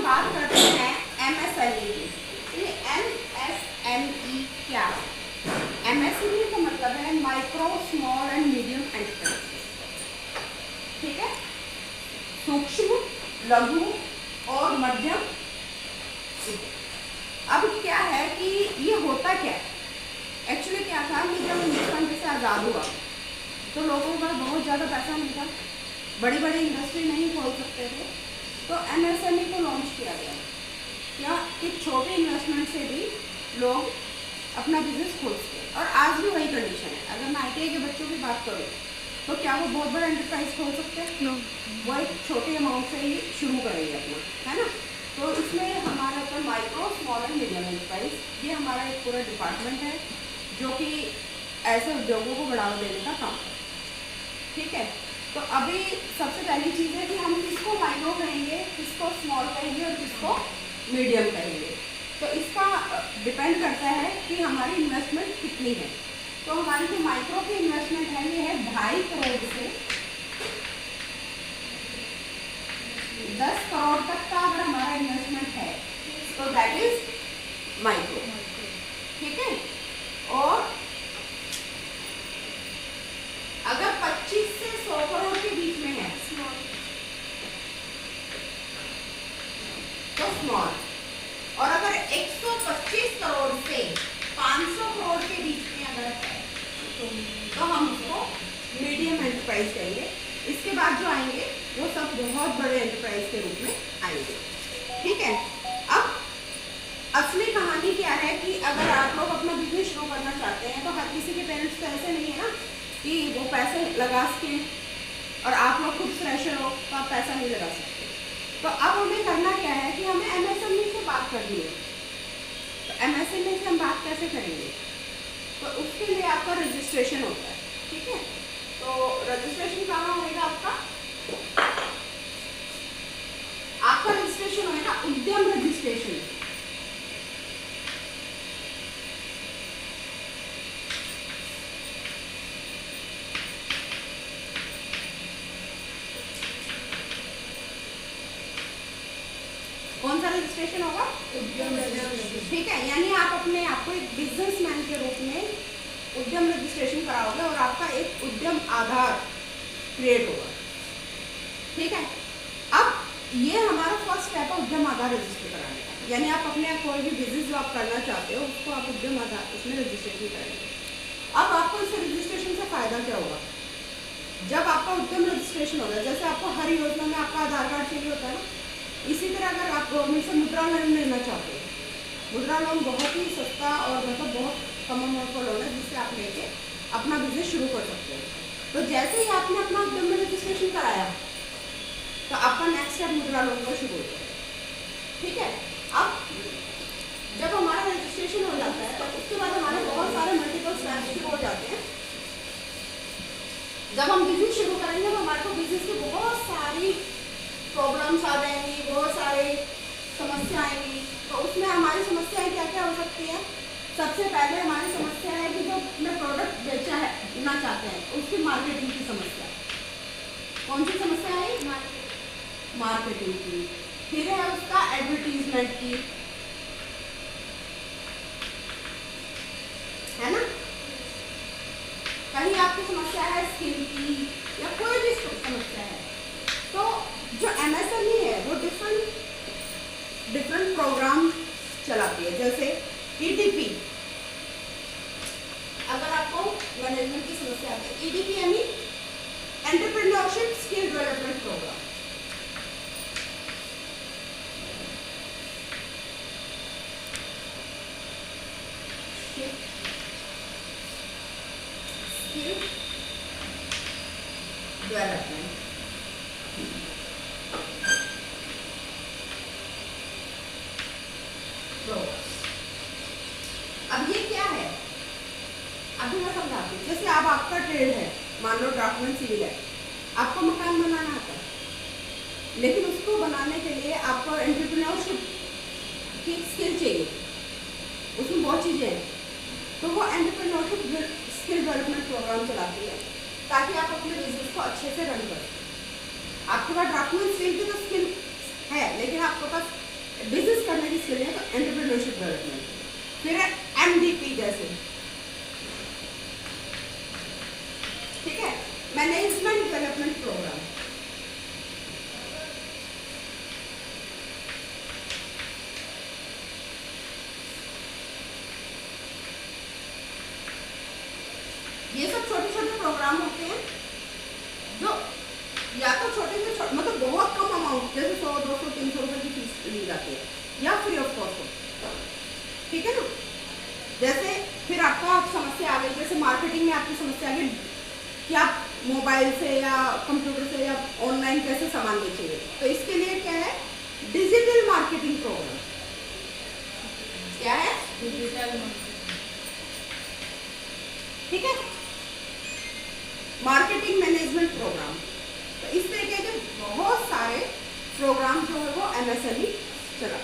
बात करते हैं MSME की। ये MSME क्या है? MSME का मतलब है micro small and medium enterprise, ठीक है। सूक्ष्म, लघु और मध्यम। अब क्या है कि ये होता क्या है एक्चुअली, क्या था कि जब हिंदुस्तान जैसे आज़ाद हुआ तो लोगों के पास बहुत ज़्यादा पैसा नहीं था, बड़ी बड़ी इंडस्ट्री नहीं खोल सकते थे, तो MSME को लॉन्च किया गया। क्या कि छोटे इन्वेस्टमेंट से भी लोग अपना बिजनेस खोल सके। और आज भी वही कंडीशन है। अगर मैं ITI के बच्चों की बात करूँ तो क्या वो बहुत बड़ा एंटरप्राइज खोल सकते हैं? no. वो एक छोटे अमाउंट से ही शुरू करेंगे अपना, है ना। तो इसमें हमारे ऊपर micro small and medium enterprise, ये हमारा एक पूरा डिपार्टमेंट है जो कि ऐसे उद्योगों को बढ़ावा देने का काम है, ठीक है। तो अभी सबसे पहली चीज़ है कि हम किसको माइक्रो कहेंगे, किसको स्मॉल कहेंगे और किसको मीडियम कहेंगे। तो इसका डिपेंड करता है कि हमारी इन्वेस्टमेंट कितनी है। तो हमारी जो माइक्रो की इन्वेस्टमेंट है ये है 2.5 करोड़ से 10 करोड़ तक का अगर हमारा इन्वेस्टमेंट है तो दैट इज माइक्रो, ठीक है। और अगर 25 से 100 करोड़ के बीच में है तो स्मॉल, और अगर 125 करोड़ से 500 करोड़ के बीच में अगर है तो हम उसको मीडियम एंटरप्राइज कहेंगे। इसके बाद जो आएंगे वो सब बहुत बड़े एंटरप्राइज के रूप में आएंगे, ठीक है। अब असली कहानी क्या है कि अगर आप लोग अपना बिजनेस शुरू करना चाहते हैं तो हर किसी के पेरेंट्स तो ऐसे नहीं है ना कि वो पैसे लगा सकें, और आप लोग खुद फ्रेशर हो तो आप पैसा नहीं लगा सकते। तो अब हमें करना क्या है कि हमें MSME से बात करनी है। तो MSME से हम बात कैसे करेंगे? तो उसके लिए आपका रजिस्ट्रेशन होता है, ठीक है। तो रजिस्ट्रेशन कहाँ होएगा आपका रजिस्ट्रेशन होएगा उद्यम रजिस्ट्रेशन। कौन सा रजिस्ट्रेशन होगा? उद्यम रजिस्ट्रेशन, ठीक है। यानी आप अपने आपको एक बिजनेसमैन के रूप में उद्यम रजिस्ट्रेशन कराओगे और आपका एक उद्यम आधार क्रिएट होगा, ठीक है। अब ये हमारा फर्स्ट स्टेप है उद्यम आधार रजिस्टर कराने का। यानी आप अपने कोई भी बिजनेस जो आप करना चाहते हो उसको आप उद्यम आधार इसमें रजिस्ट्रेशन करेंगे। अब आपको इस रजिस्ट्रेशन से फायदा क्या होगा? जब आपका उद्यम रजिस्ट्रेशन होगा, जैसे आपको हर योजना में आपका आधार कार्ड चाहिए होता है ना, इसी तरह अगर आप गवर्नमेंट से मुद्रा लोन लेना चाहते हैं, मुद्रा लोन बहुत ही सस्ता और मतलब बहुत कम अमाउंट का लोन है जिससे आप लेके अपना बिजनेस शुरू कर सकते हैं। तो जैसे ही आपने अपना उद्यम में रजिस्ट्रेशन कराया तो आपका नेक्स्ट स्टेप मुद्रा लोन का शुरू होता है, ठीक है। अब जब हमारा रजिस्ट्रेशन हो जाता है तो उसके बाद हमारे बहुत सारे मल्टीपल स्टेप्स शुरू हो जाते हैं। जब हम बिजनेस शुरू करेंगे तो हमारे को बिजनेस की बहुत सारी प्रॉब्लम्स आ जाएंगी, बहुत सारी समस्या आएंगी। तो उसमें हमारी समस्याएं क्या क्या हो सकती है? सबसे पहले हमारी समस्या है कि जो अपने प्रोडक्ट बेचा है ना चाहते हैं उसकी मार्केटिंग की समस्या। कौन सी समस्या है? मार्केटिंग की। फिर है उसका एडवर्टीजमेंट की, है ना। कहीं आपकी समस्या है स्किल की या कोई भी समस्या है। तो जो MSME है वो डिफरेंट प्रोग्राम चलाती है, जैसे EDP। अगर आपको मैनेजमेंट की समस्या आती है, EDP यानी entrepreneurship skill development programme. Skill development programme. अब ये क्या है? अभी मैं समझाती हूँ। जैसे अब आपका ट्रेड है, मान लो ड्राफ्टमैन सिविल है, आपको मकान बनाना आता है, लेकिन उसको बनाने के लिए आपको एंटरप्रेन्योरशिप की स्किल चाहिए, उसमें बहुत चीज़ें हैं। तो वो एंटरप्रेन्योरशिप स्किल डेवलपमेंट प्रोग्राम चलाती है ताकि आप अपने बिजनेस को अच्छे से रन कर सकें। आपके पास ड्राफ्टमैन सिविल की तो स्किल है लेकिन आपके पास फिर है MDP जैसे, ठीक है, मैनेजमेंट डेवलपमेंट प्रोग्राम। ये सब छोटे छोटे प्रोग्राम होते हैं जो या तो छोटे से छोटे, मतलब बहुत कम अमाउंट, जैसे 100, 200, 300 रुपए की फीस ली जाती है, या फ्री ऑफ कॉस्ट, ठीक है ना। जैसे फिर आपका समस्या आ गई, जैसे मार्केटिंग में आपकी समस्या आ गई कि आप मोबाइल से या कंप्यूटर से या ऑनलाइन कैसे सामान बेचेंगे, तो इसके लिए क्या है, डिजिटल मार्केटिंग प्रोग्राम। क्या है? डिजिटल, ठीक है, मार्केटिंग मैनेजमेंट प्रोग्राम। तो इस तरीके के बहुत सारे प्रोग्राम जो है वो MSME चला।